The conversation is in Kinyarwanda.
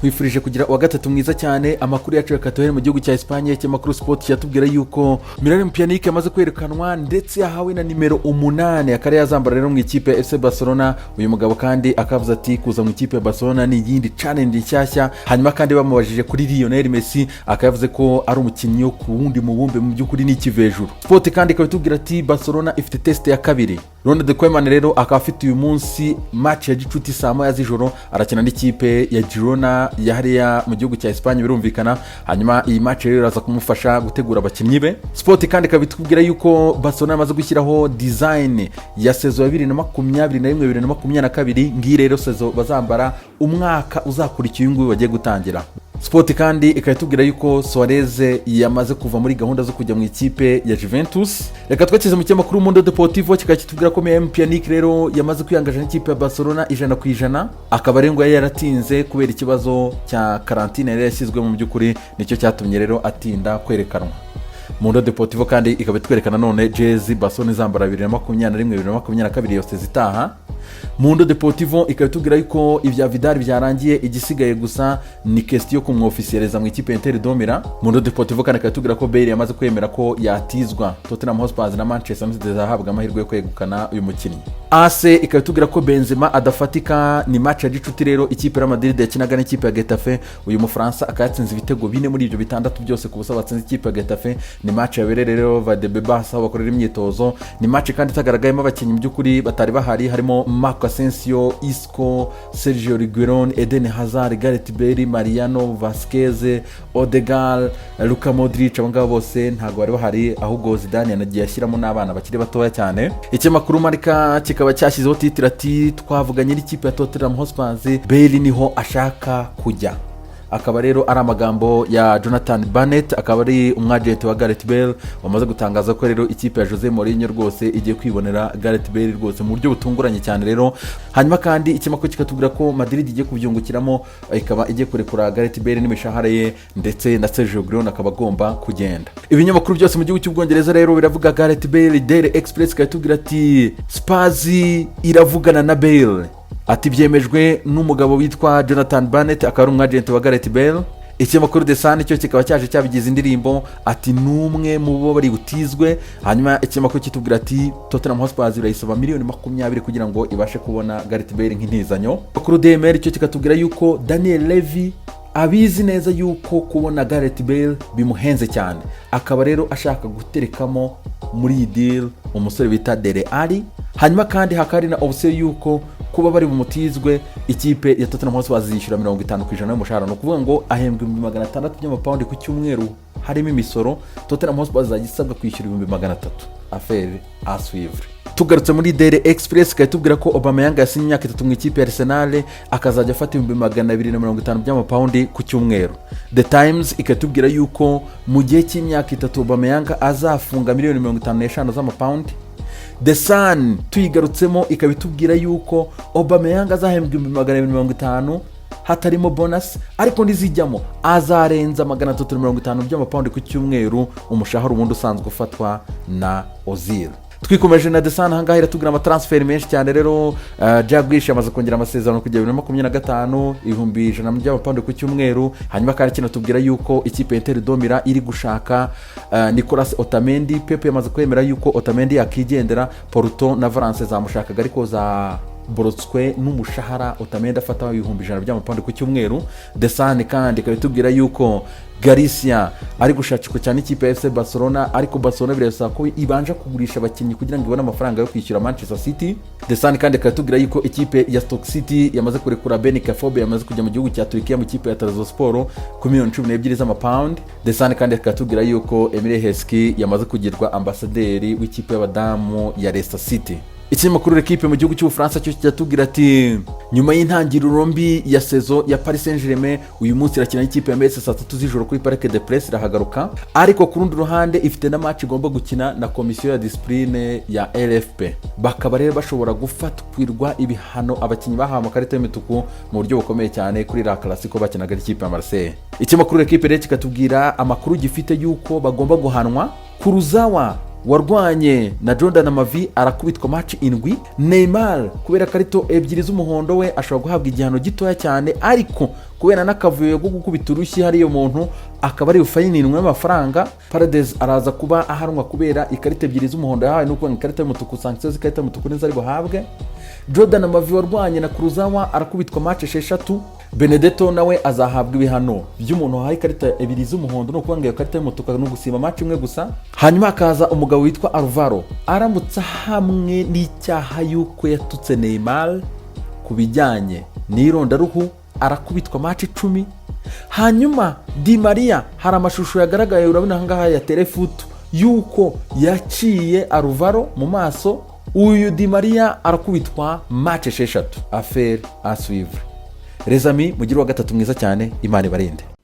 nkwifurije kugira uwa gatatu mwiza cyane. Amakuru yacu yakatohera mu gihugu cya Espagne cy'amakuru sport yatubwira yuko Miralem Pjanic yamaze kwerekanwa ndetse yahawe na nimero 8 akari yazambara rero mu ikipe ya FC Barcelona. Uyu mugabo kandi akavuze ati kuza mu ikipe ya Barcelona ni yindi challenge nshyashya. Hanyuma kandi bamubajije kuri Lionel Messi akavuze ko ari umukinnyi wo ku wundi mubumbe mu by'ukuri n'ikivejuru. Sport kandi ikabitubwira ati Barcelona ifite test ya kabiri. Ronald Koeman rero akaba afite uyu munsi match ya gicuti saa moya z'ijoro arakina n'ikipe ya Girona yahariya mu gihugu cya Espagne birumvikana. Hanyuma iyi match rero iraza kumufasha gutegura abakinnyi be. Sport kandi ikabitubwira yuko Barcelona yamaze gushyiraho design ya saison ya 2021-2022 ngiyi rero saison bazambara umwaka uzakurikiye uyu nguyu bagiye gutangira. Sport kandi ikayitubwira yuko Suarez yamaze kuva muri gahunda zo kujya mu ikipe ya Juventus. Reka twakeze mu cyamakuru Mundo Deportivo kikakitubwira ko Miralem Pjanic rero yamaze kwiyangaje n'ikipe ya Barcelona 100%. Akaba rero ngo yaratinze kubera ikibazo cya karantine yari yashyizwe mu by'ukuri nicyo cyatumye rero atinda kwerekanwa. Mundo Deportivo kandi ikabitwerekana none jezi Barcelona izambara 2021-2022 yose zitaha. Mundo Deportivo ikabitubwira yuko ibya Vidal byarangiye igisigaye gusa ni question kumwofisializa mu ikipe Inter de Milan. Mundo Deportivo kandi ikabitubwira ko Bale yamaze kwemera ko yatizwa Tottenham Hotspur na Manchester United zahabwa amahirwe yo kwegukana uyu mukinnyi. AC ikabitubwira ko Benzema adafatika ni match ya gicuti rero ikipe ya Madrid yakinaga n'ikipe ya Getafe. Uyu Mufaransa akayatsinze ibitego 4 muri ibyo bitandatu byose ku busa batsinze ikipe ya Getafe. Ni match yabereye rero Valdebebas aho bakorera imyitozo. Ni match kandi itagaragayemo abakinnyi mu by'ukuri batari bahari harimo Marco Asensio, Isco, Sergio Reguilon, Eden Hazard, Gareth Bale, Mariano Vasquez, Odegaard, Luka Modric. Abo ngabo bose ntago bari bahari ahubwo Zidane yanagiye ashyiramo n'abana bakiri batoya cyane. Ikinyamakuru Marca kikaba cyashyizeho titre ati twavuganye n'ikipe ya Tottenham Hotspur, Bale niho ashaka kujya. Akaba rero ari amagambo ya Jonathan Barnett, akaba ari umwagent wa Gareth Bale wamaze gutangaza ko rero ikipe ya Jose Mourinho rwose igiye kwibonera Gareth Bale rwose mu buryo butunguranye cyane rero. Hanyuma kandi ikimakuru kikatubwira ko Madrid igiye kubyungukiramo ikaba igiye kurekura Gareth Bale n'imishahara ye ndetse na Sergio Reguilon akaba agomba kugenda. Ibinyamakuru byose mu gihugu cy'Ubwongereza rero biravuga Gareth Bale. Daily Express ikatubwira ati Spurs iravugana na Bale. Ati byemejwe n'umugabo witwa Jonathan Barnett akaba ari umwagent wa Gareth Bale. Ikinyamakuru The Sun cyo kikaba cyaje cyabigize indirimbo ati numwe mu bo bari butizwe. Hanyuma ikinyamakuru kitubwira ati Tottenham Hotspur irayisaba $20 kugira ngo ibashe kubona Gareth Bale nk'intizanyo. Kuri DMR cyo kikatubwira yuko Daniel Levy abizi neza yuko kubona Gareth Bale bimuhenze cyane, akaba rero ashaka guterekamo muri iyi deal umusore bita Dele Alli. Hanyuma kandi hakari na option yuko kuba bari bumutizwe ikipe ya Tottenham Hotspur zishyura 50% y'umushahara, no kuvuga ngo ahembwa $600 by'amapaundi ku cyumweru harimo imisoro. Tottenham Hotspur zagisabwa kwishyura $300. Affaire à suivre. Tugarutse muri Daily Express ikatubwira ko Aubameyang yasinye imyaka 3 mu ikipe ya Arsenal akazajya afata $250 by'amapaundi ku cyumweru. The Times ikatubwira yuko mu gihe cy'imyaka 3 Aubameyang azafunga $55 z'amapaundi. The Sun tuyigarutsemo ikabitubwira yuko Aubameyang azahembwa $250 hatarimo bonus, ariko ndizijyamo azarenza $350 by'amapaundi ku cyumweru umushahara ubundi usanzwe ufatwa na Ozil. Twikomeje na The Sun hangahe iratubwira amatransfer menshi cyane rero. Jaguars yamaze kongera amasezerano kujya 2025 $100 by'amapaundi ku cyumweru. Hanyuma kandi kinatubwira yuko ikipe Inter de Milan iri gushaka Nicolas Otamendi. Pep yamaze kwemera yuko Otamendi yakigendera. Porto na Valence zamushakaga ariko za borotswe n'umushahara Otamendi afata $100 by'amapaundi ku cyumweru. The Sun kandi ikabitubwira yuko Garcia ari gushakirwa cyane ikipe ya FC Barcelona, ariko Barcelona birasaba ko ibanje kugurisha abakinnyi kugira ngo ibone amafaranga yo kwishyura Manchester City. The Sun kandi ikatubwira yuko ikipe ya Stoke City yamaze kurekura Ben Kafobe yamaze kujya mu gihugu cya Turkiya mu ikipe ya Trabzonspor ku $12 z'amapaundi. The Sun kandi ikatubwira yuko Emile Heskey yamaze kugirwa ambasaderi w'ikipe y'abadamu ya Leicester City. Ikinyamakuru L'Equipe mu gihugu cy'Ubufaransa cyo cyatubwira ati nyuma y'intangiriro mbi ya saison ya Paris Saint-Germain uyu munsi irakina n'ikipe ya Metz saa 3 z'ijoro kuri Parc des Princes irahagaruka, ariko ku rundi ruhande ifite na match igomba gukina na komisiyo ya discipline ya LFP. Bakaba rero bashobora gufatwirwa ibihano abakinnyi bahawe amakarita y'imituku mu buryo bukomeye cyane kuri La Classico bakinaga n'ikipe ya Marseille. Ikinyamakuru L'Equipe rero kikatubwira amakuru gifite yuko bagomba guhanwa. Kuruzawa warwanye na Jordan Amavi arakubitwa match 7. Neymar kubera karito 2 z'umuhondo we ashobora guhabwa igihano gitoya cyane, ariko kubera n'akavuyo ko gukubita urushyi hariyo muntu akaba ari bufayininwe y'amafaranga. Paredes araza kuba ahanwa kubera ikarita ebyiri z'umuhondo yahawe no kuba ikarita y'umutuku, sanction z'ikarita y'umutuku nizo ari buhabwe. Jordan Amavi warwanye na Kuruzawa arakubitwa match 6. Benedetto nawe azahabwa ibihano by'umuntu wahaye ikarita ebyiri z'umuhondo no kuba ngo iyo karita y'umutuku no gusiba match imwe gusa. Hanyuma hakaza umugabo witwa Alvaro aramutsa hamwe n'icyaha yuko yatutse Neymar ku bijyanye n'irondaruhu arakubitwa match 10. Hanyuma Di Maria hari amashusho yagaragaye urabona ahangaha ya telefoto yuko yaciye Alvaro mu maso. Uyu Di Maria arakubitwa match 6. Affaire à suivre. Les amis, mugire wa gatatu mwiza cyane, Imana ibarinde.